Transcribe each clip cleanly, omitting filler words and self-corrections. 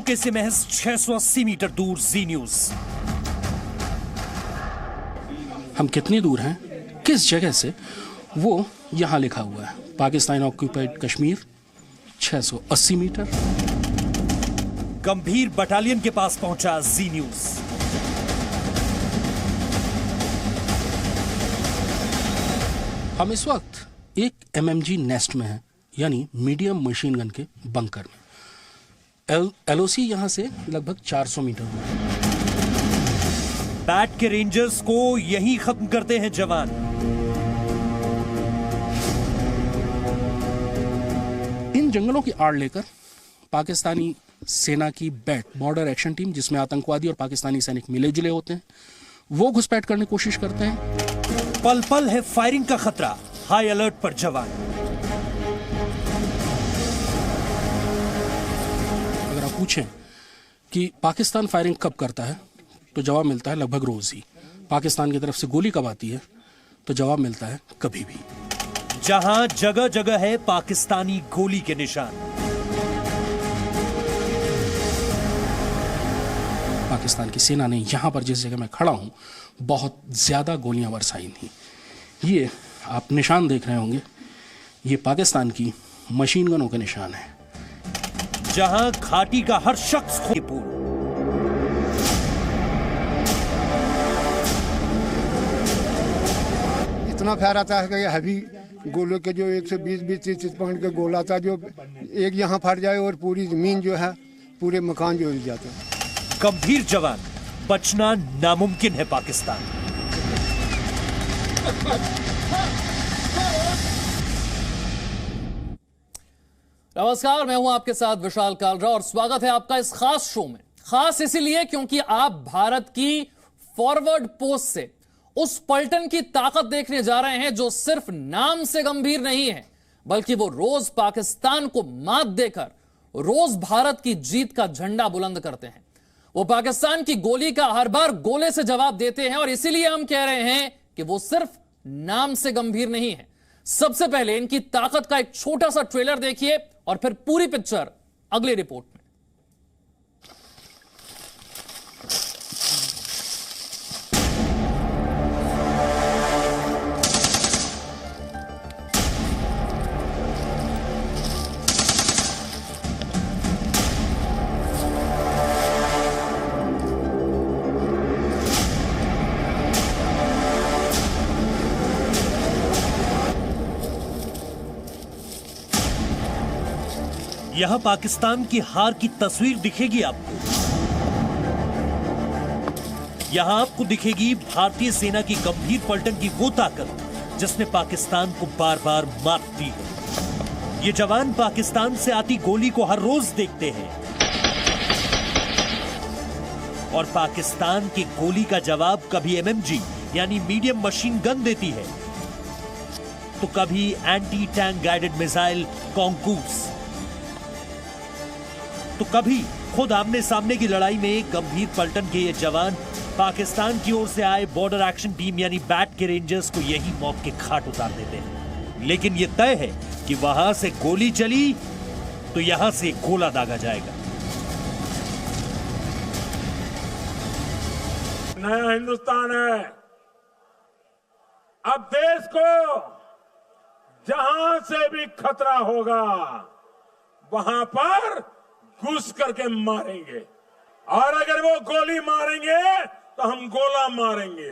PoK से महज 680 metre दूर जी न्यूज। हम कितनी दूर हैं, किस जगह से, वो यहां लिखा हुआ है। Pakistan occupied Kashmir 680 metre. गंभीर बटालियन के पास पहुंचा जी न्यूज। हम इस वक्त एक MMG नेस्ट में हैं, यानी मीडियम मशीन गन के बंकर में। LOC यहां से लगभग 400 मीटर दूर है। बैट के रेंजर्स को यहीं खत्म करते हैं जवान। इन जंगलों की आड़ लेकर पाकिस्तानी सेना की बैट बॉर्डर एक्शन टीम, जिसमें आतंकवादी और पाकिस्तानी सैनिक मिले जुले होते हैं, वो घुसपैठ करने की कोशिश करते हैं। पल पल है फायरिंग का खतरा, हाई अलर्ट पर जवान। अगर आप पूछें कि पाकिस्तान फायरिंग कब करता है, तो जवाब मिलता है लगभग रोज ही। पाकिस्तान की तरफ से गोली कब आती है, तो जवाब मिलता है कभी भी। जहां जगह जगह है पाकिस्तानी गोली के निशान। पाकिस्तान की सेना ने यहां पर जिस जगह मैं खड़ा हूं, बहुत ज्यादा गोलियां बरसाई थी। ये आप निशान देख रहे होंगे, ये पाकिस्तान की मशीन गनों के निशान है। जहां घाटी का हर शख्स खून। इतना फायर आता है कि हैवी गोलों के जो 120-30 पॉइंट के गोला था, जो एक यहाँ फट जाए और पूरी जमीन जो है, पूरे मकान जो हिल जाते हैं। गंभीर जवान, बचना नामुमकिन है पाकिस्तान। नमस्कार, मैं हूं आपके साथ विशाल कालरा और स्वागत है आपका इस खास शो में। खास इसीलिए क्योंकि आप भारत की फॉरवर्ड पोस्ट से उस पलटन की ताकत देखने जा रहे हैं जो सिर्फ नाम से गंभीर नहीं है, बल्कि वो रोज पाकिस्तान को मात देकर रोज भारत की जीत का झंडा बुलंद करते हैं। वो पाकिस्तान की गोली का हर बार गोले से जवाब देते हैं और इसीलिए हम कह रहे हैं कि वो सिर्फ नाम से गंभीर नहीं है। सबसे पहले इनकी ताकत का एक छोटा सा ट्रेलर देखिए और फिर पूरी पिक्चर अगली रिपोर्ट में। यहां पाकिस्तान की हार की तस्वीर दिखेगी आपको। यहां आपको दिखेगी भारतीय सेना की गंभीर पलटन की वो ताकत जिसने पाकिस्तान को बार बार मात दी है। ये जवान पाकिस्तान से आती गोली को हर रोज देखते हैं और पाकिस्तान की गोली का जवाब कभी MMG यानी मीडियम मशीन गन देती है, तो कभी एंटी टैंक गाइडेड मिसाइल कॉन्कूस, तो कभी खुद आमने सामने की लड़ाई में गंभीर पलटन के ये जवान पाकिस्तान की ओर से आए बॉर्डर एक्शन टीम यानी बैट के रेंजर्स को यही मौत के घाट उतार देते हैं। लेकिन ये तय है कि वहां से गोली चली तो यहां से गोला दागा जाएगा। नया हिंदुस्तान है। अब देश को जहां से भी खतरा होगा वहां पर घुस करके मारेंगे, और अगर वो गोली मारेंगे तो हम गोला मारेंगे।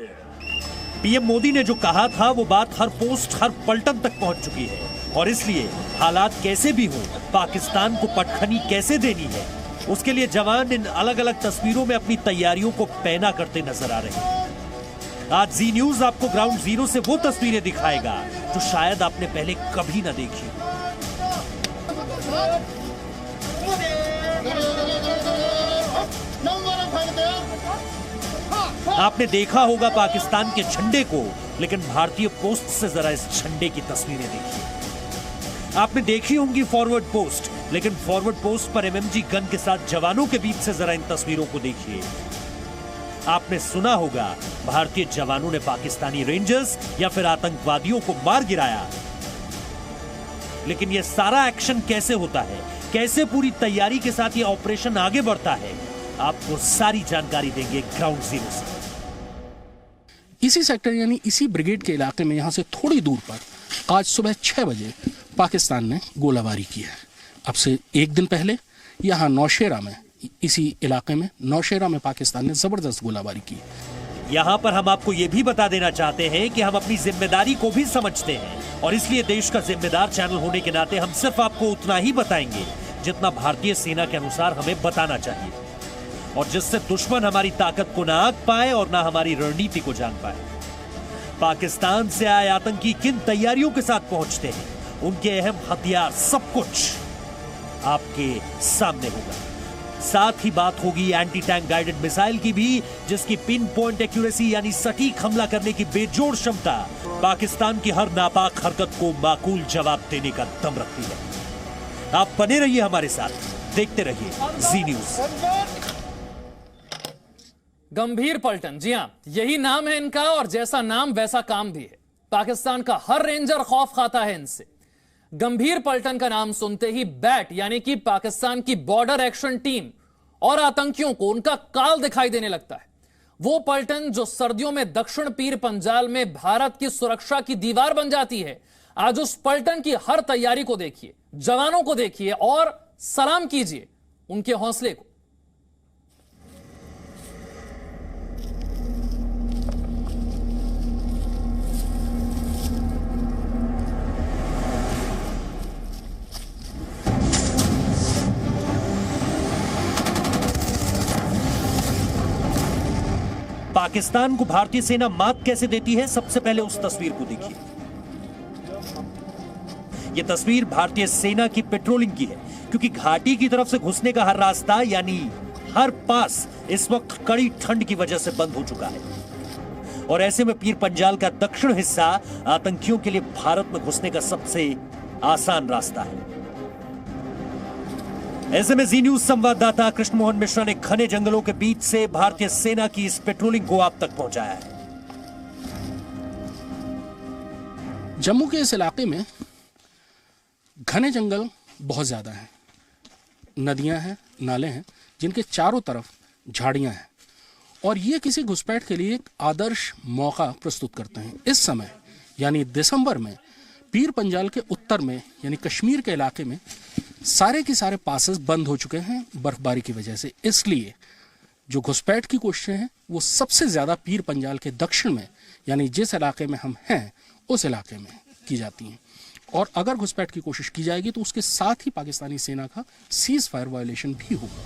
पीएम मोदी ने जो कहा था वो बात हर पोस्ट, हर पलटन तक पहुंच चुकी है और इसलिए हालात कैसे भी हो, पाकिस्तान को पटखनी कैसे देनी है, उसके लिए जवान इन अलग अलग तस्वीरों में अपनी तैयारियों को पैना करते नजर आ रहे हैं। आज जी न्यूज आपको ग्राउंड जीरो से वो तस्वीरें दिखाएगा जो शायद आपने पहले कभी ना देखी। आपने देखा होगा पाकिस्तान के झंडे को, लेकिन भारतीय पोस्ट से जरा इस झंडे की तस्वीरें देखिए। आपने देखी होंगी फॉरवर्ड पोस्ट, लेकिन फॉरवर्ड पोस्ट पर MMG गन के साथ जवानों के बीच से जरा इन तस्वीरों को देखिए। आपने सुना होगा भारतीय जवानों ने पाकिस्तानी रेंजर्स या फिर आतंकवादियों को मार गिराया, लेकिन यह सारा एक्शन कैसे होता है, कैसे पूरी तैयारी के साथ ये ऑपरेशन आगे बढ़ता है, आपको सारी जानकारी देंगे ग्राउंड जीरो से। इसी सेक्टर यानी इसी ब्रिगेड के इलाके में यहाँ से थोड़ी दूर पर आज सुबह 6 बजे पाकिस्तान ने गोलाबारी की है। अब से एक दिन पहले यहाँ नौशेरा में, इसी इलाके में नौशेरा में पाकिस्तान ने जबरदस्त गोलाबारी की। यहाँ पर हम आपको ये भी बता देना चाहते हैं कि हम अपनी जिम्मेदारी को भी समझते हैं और इसलिए देश का जिम्मेदार चैनल होने के नाते हम सिर्फ आपको उतना ही बताएंगे जितना भारतीय सेना के अनुसार हमें बताना चाहिए, और जिससे दुश्मन हमारी ताकत को ना आंक पाए और ना हमारी रणनीति को जान पाए। पाकिस्तान से आए आतंकी किन तैयारियों के साथ पहुंचते हैं, उनके अहम हथियार, सब कुछ आपके सामने होगा। साथ ही बात होगी एंटी टैंक गाइडेड मिसाइल की भी, जिसकी पिन पॉइंट एक्यूरेसी यानी सटीक हमला करने की बेजोड़ क्षमता पाकिस्तान की हर नापाक हरकत को माकूल जवाब देने का दम रखती है। आप बने रहिए हमारे साथ, देखते रहिए जी न्यूज। गंभीर पलटन, जी हां, यही नाम है इनका और जैसा नाम वैसा काम भी है। पाकिस्तान का हर रेंजर खौफ खाता है इनसे। गंभीर पलटन का नाम सुनते ही बैट यानी कि पाकिस्तान की बॉर्डर एक्शन टीम और आतंकियों को उनका काल दिखाई देने लगता है। वो पलटन जो सर्दियों में दक्षिण पीर पंजाल में भारत की सुरक्षा की दीवार बन जाती है, आज उस पलटन की हर तैयारी को देखिए, जवानों को देखिए और सलाम कीजिए उनके हौसले को। पाकिस्तान को भारतीय सेना मात कैसे देती है, सबसे पहले उस तस्वीर को देखिए। यह तस्वीर भारतीय सेना की पेट्रोलिंग की है, क्योंकि घाटी की तरफ से घुसने का हर रास्ता यानी हर पास इस वक्त कड़ी ठंड की वजह से बंद हो चुका है, और ऐसे में पीर पंजाल का दक्षिण हिस्सा आतंकियों के लिए भारत में घुसने का सबसे आसान रास्ता है। ऐसे में जी न्यूज संवाददाता कृष्ण मोहन मिश्रा ने घने जंगलों के बीच से भारतीय सेना की इस पेट्रोलिंग को आप तक पहुंचाया है। जम्मू के इस इलाके में घने जंगल बहुत ज्यादा हैं, नदियां हैं, नाले हैं, जिनके चारों तरफ झाड़ियां हैं, और ये किसी घुसपैठ के लिए एक आदर्श मौका प्रस्तुत करते हैं। इस समय यानी दिसंबर में पीर पंजाल के उत्तर में यानी कश्मीर के इलाके में सारे के सारे पासेस बंद हो चुके हैं बर्फबारी की वजह से। इसलिए जो घुसपैठ की कोशिशें हैं वो सबसे ज्यादा पीर पंजाल के दक्षिण में यानी जिस इलाके में हम हैं उस इलाके में की जाती हैं, और अगर घुसपैठ की कोशिश की जाएगी तो उसके साथ ही पाकिस्तानी सेना का सीज फायर वायलेशन भी होगा।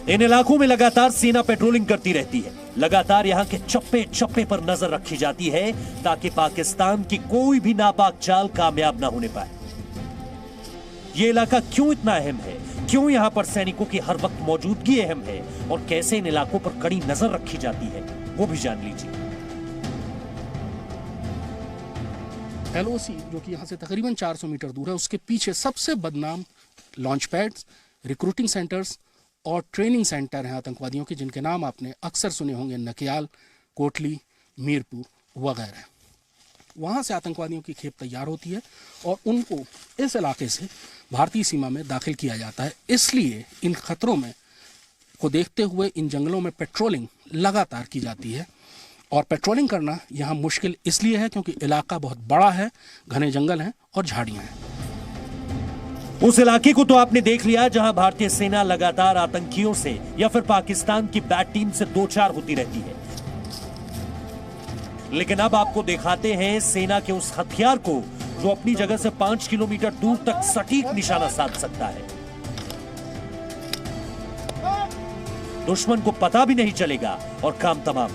इन इलाकों में लगातार सेना पेट्रोलिंग करती रहती है। लगातार यहां के चप्पे चप्पे पर नजर रखी जाती है ताकि पाकिस्तान की कोई भी नापाक चाल कामयाब ना होने पाए। ये इलाका क्यों इतना अहम है, क्यों यहां पर सैनिकों की हर वक्त मौजूदगी अहम है, और कैसे इन इलाकों पर कड़ी नजर रखी जाती है, वो भी जान लीजिए। LOC जो कि यहां से तकरीबन 400 मीटर दूर है, उसके पीछे सबसे बदनाम लॉन्च पैड्स, रिक्रूटिंग सेंटर्स और ट्रेनिंग सेंटर हैं आतंकवादियों के, जिनके नाम आपने अक्सर सुने होंगे, नकियाल, कोटली, मीरपुर वगैरह। वहां से आतंकवादियों की खेप तैयार होती है और उनको इस इलाके से भारतीय सीमा में दाखिल किया जाता है। इसलिए इन खतरों में को देखते हुए इन जंगलों में पेट्रोलिंग लगातार की जाती है, और पेट्रोलिंग करना यहाँ मुश्किल इसलिए है क्योंकि इलाका बहुत बड़ा है, घने जंगल हैं और झाड़ियां हैं। उस इलाके को तो आपने देख लिया जहां भारतीय सेना लगातार आतंकियों से या फिर पाकिस्तान की बैट टीम से दो चार होती रहती है, लेकिन अब आपको दिखाते हैं सेना के उस हथियार को जो अपनी जगह से 5 किलोमीटर दूर तक सटीक निशाना साध सकता है। दुश्मन को पता भी नहीं चलेगा और काम तमाम।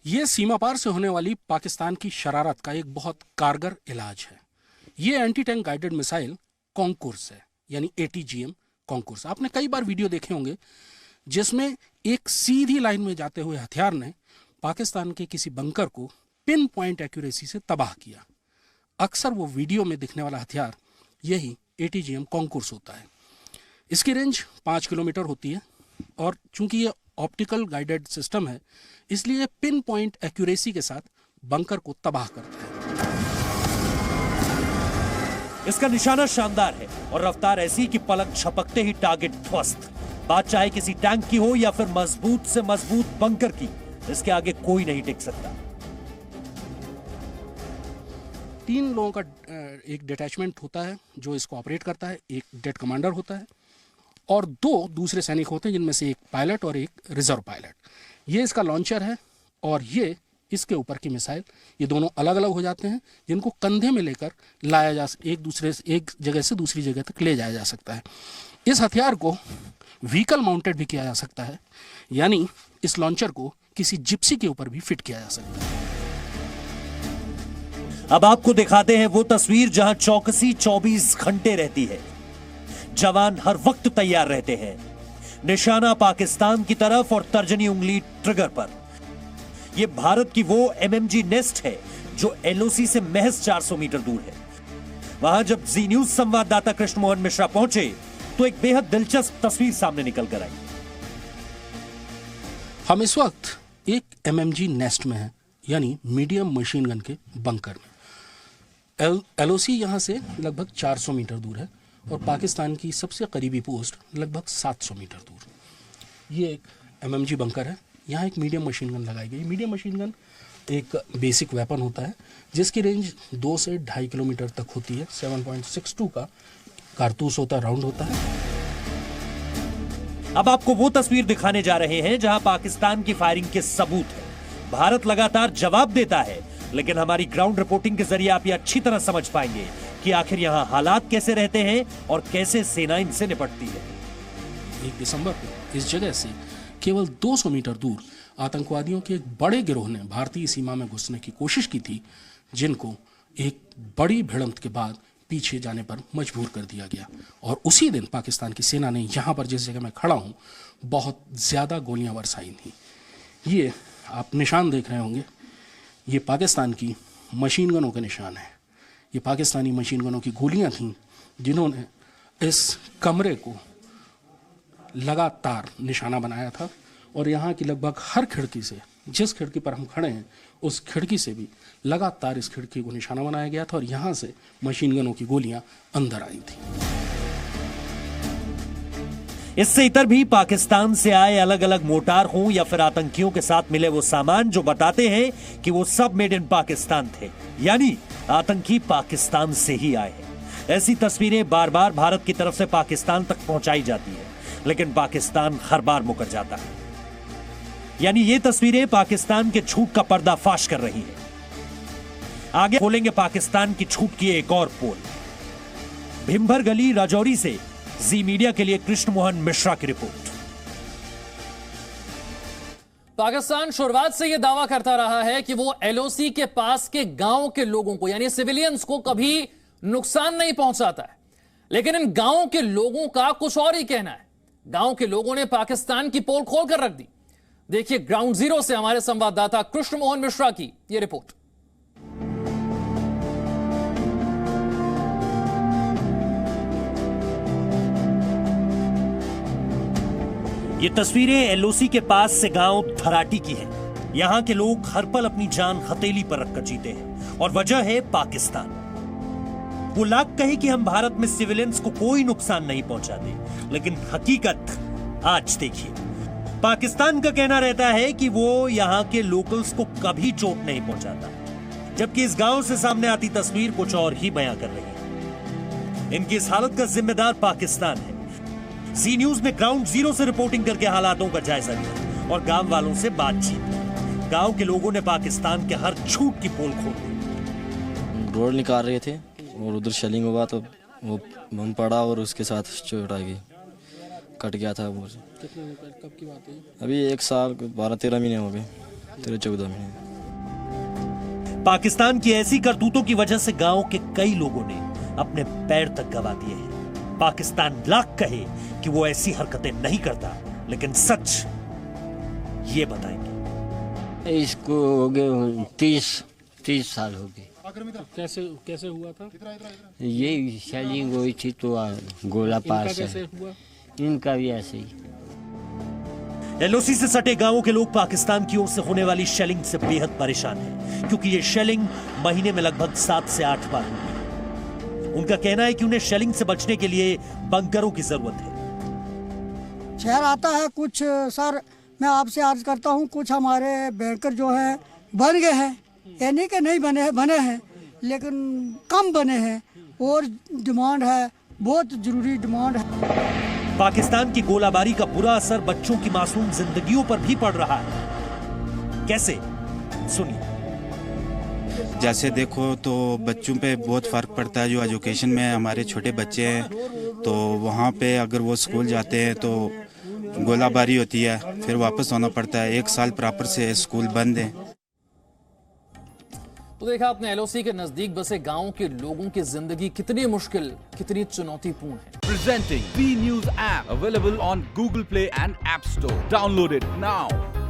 यह सीमा पार से होने वाली पाकिस्तान की शरारत का एक बहुत कारगर इलाज है। ये anti tank guided missile concourse है, यानी ATGM कॉन्कोर्स। आपने कई बार वीडियो देखे होंगे जिसमें एक सीधी लाइन में जाते हुए हथियार ने पाकिस्तान के किसी बंकर को पिन पॉइंट एक्यूरेसी से तबाह किया। अक्सर वो वीडियो में दिखने वाला हथियार यही ATGM कॉन्कोर्स होता है। इसकी रेंज 5 किलोमीटर होती है, और चूंकि ये ऑप्टिकल गाइडेड सिस्टम है इसलिए पिन पॉइंट एक्यूरेसी के साथ बंकर को तबाह करता है। इसका निशाना शानदार है और रफ्तार ऐसी कि पलक झपकते ही टारगेट ध्वस्त। बात चाहे किसी टैंक की हो या फिर मजबूत से मजबूत बंकर की, इसके आगे कोई नहीं टिक सकता। 3 लोगों का एक डिटैचमेंट होता है जो इसको ऑपरेट करता है, एक डेट कमांडर होता है और 2 दूसरे सैनिक होते हैं जिनमें से एक पायलट और एक रिजर्व पायलट। ये इसका लॉन्चर है और ये इसके ऊपर की मिसाइल, ये दोनों अलग अलग हो जाते हैं जिनको कंधे में लेकर लाया जा एक जगह से दूसरी जगह तक ले जाया जा सकता है। इस हथियार को व्हीकल माउंटेड भी किया जा सकता है, यानी इस लॉन्चर को किसी जिप्सी के ऊपर भी फिट किया जा सकता है। अब आपको दिखाते हैं वो तस्वीर जहां चौकसी 24 घंटे रहती है। जवान हर वक्त तैयार रहते हैं, निशाना पाकिस्तान की तरफ और तर्जनी उंगली ट्रिगर पर। यह भारत की वो MMG नेस्ट है जो LOC से महज 400 मीटर दूर है। वहां जब जी न्यूज संवाददाता कृष्ण मोहन मिश्रा पहुंचे तो एक बेहद दिलचस्प तस्वीर सामने निकल कर आई। हम इस वक्त एक MMG नेस्ट में हैं, यानी मीडियम मशीन गन के बंकर में। LOC यहां से लगभग 400 मीटर दूर है और पाकिस्तान की सबसे करीबी पोस्ट लगभग 700 मीटर दूर। ये एक MMG बंकर है, यहाँ एक मीडियम मशीन गन लगाई गई। मीडियम मशीन गन एक बेसिक वेपन होता है जिसकी रेंज 2 से 2.5 किलोमीटर तक होती है। 7.62 का कारतूस होता है, राउंड होता है। अब आपको वो तस्वीर दिखाने जा रहे हैं जहां पाकिस्तान की फायरिंग के सबूत है। भारत लगातार जवाब देता है, लेकिन हमारी ग्राउंड रिपोर्टिंग के जरिए आप ये अच्छी तरह समझ पाएंगे कि आखिर यहां हालात कैसे रहते हैं और कैसे सेना इनसे निपटती है। 1 दिसंबर को इस जगह से केवल 200 मीटर दूर आतंकवादियों के एक बड़े गिरोह ने भारतीय सीमा में घुसने की कोशिश की थी, जिनको एक बड़ी भिड़ंत के बाद पीछे जाने पर मजबूर कर दिया गया। और उसी दिन पाकिस्तान की सेना ने यहाँ पर जिस जगह मैं खड़ा हूँ बहुत ज़्यादा गोलियां बरसाई थी। ये आप निशान देख रहे होंगे, ये पाकिस्तान की मशीन गनों के निशान हैं। ये पाकिस्तानी मशीन गनों की गोलियां थीं जिन्होंने इस कमरे को लगातार निशाना बनाया था और यहाँ की लगभग हर खिड़की से, जिस खिड़की पर हम खड़े हैं उस खिड़की से भी लगातार इस खिड़की को निशाना बनाया गया था और यहाँ से मशीन गनों की गोलियां अंदर आई थी। इससे इतर भी पाकिस्तान से आए अलग अलग मोर्टार हों या फिर आतंकियों के साथ मिले वो सामान जो बताते हैं कि वो सब मेड इन पाकिस्तान थे, यानी आतंकी पाकिस्तान से ही आए हैं। ऐसी तस्वीरें बार बार भारत की तरफ से पाकिस्तान तक पहुंचाई जाती है, लेकिन पाकिस्तान हर बार मुकर जाता है। यानी ये तस्वीरें पाकिस्तान के झूठ का पर्दाफाश कर रही है। आगे खोलेंगे पाकिस्तान की झूठ की एक और पोल। भिम्भर गली राजौरी से जी मीडिया के लिए कृष्ण मोहन मिश्रा की रिपोर्ट। पाकिस्तान शुरुआत से यह दावा करता रहा है कि वो LOC के पास के गांव के लोगों को, यानी सिविलियंस को कभी नुकसान नहीं पहुंचाता है, लेकिन इन गांवों के लोगों का कुछ और ही कहना है। गांव के लोगों ने पाकिस्तान की पोल खोलकर रख दी। देखिए ग्राउंड जीरो से हमारे संवाददाता कृष्ण मोहन मिश्रा की यह रिपोर्ट। ये तस्वीरें LOC के पास से गांव धराटी की हैं। यहां के लोग हर पल अपनी जान हथेली पर रखकर जीते हैं और वजह है पाकिस्तान। वो लाख कहे कि हम भारत में सिविलियंस को कोई नुकसान नहीं पहुंचाते, लेकिन हकीकत आज देखिए। पाकिस्तान का कहना रहता है कि वो यहां के लोकल्स को कभी चोट नहीं पहुंचाता, जबकि इस गांव से सामने आती तस्वीर कुछ और ही बयां कर रही है। इनकी इस हालत का जिम्मेदार पाकिस्तान है। जी न्यूज ने ग्राउंड जीरो से रिपोर्टिंग करके हालातों का जायजा लिया और गांव वालों से बातचीत की। गांव के लोगों ने पाकिस्तान के हर झूठ की पोल खोल दी। रोड निकाल रहे थे और उधर शेलिंग हुआ तो वो बम पड़ा और उसके साथ चोट आ गई, कट गया था वो। कब की बात है? अभी 1 साल 12-13 महीने हो गए, 13-14 महीने। पाकिस्तान की ऐसी करतूतों की वजह से गांव के कई लोगों ने अपने पैर तक गंवा दिए हैं। पाकिस्तान लाख कहे कि वो ऐसी हरकतें नहीं करता, लेकिन सच ये बताएंगे। इसको हो गए 30 साल हो गए। कैसे हुआ था? ये शेलिंग हुई थी तो गोला पास कैसे हुआ? इनका भी ऐसे ही। LOC से सटे गांवों के लोग पाकिस्तान की ओर से होने वाली शेलिंग से बेहद परेशान हैं, क्योंकि ये शेलिंग महीने में लगभग 7 से 8 बार होगी। उनका कहना है कि उन्हें शेलिंग से बचने के लिए बंकरों की जरूरत है। शहर आता है कुछ सर, मैं आपसे अर्ज करता हूँ, कुछ हमारे बैंकर जो हैं बन गए हैं, ये नहीं कि नहीं बने हैं लेकिन कम बने हैं, और डिमांड है, बहुत जरूरी डिमांड है। पाकिस्तान की गोलाबारी का बुरा असर बच्चों की मासूम जिंदगियों पर भी पड़ रहा है। कैसे, सुनिए। जैसे देखो तो बच्चों पे बहुत फ़र्क पड़ता है। जो एजुकेशन में हमारे छोटे बच्चे हैं तो वहाँ पे अगर वो स्कूल जाते हैं तो गोलाबारी होती है, फिर वापस आना पड़ता है। 1 साल प्रॉपर से स्कूल बंद है। तो देखा आपने एलओसी के नजदीक बसे गांव के लोगों की जिंदगी कितनी मुश्किल, कितनी चुनौतीपूर्ण है। Presenting B News app available on Google Play and App Store. Download it now.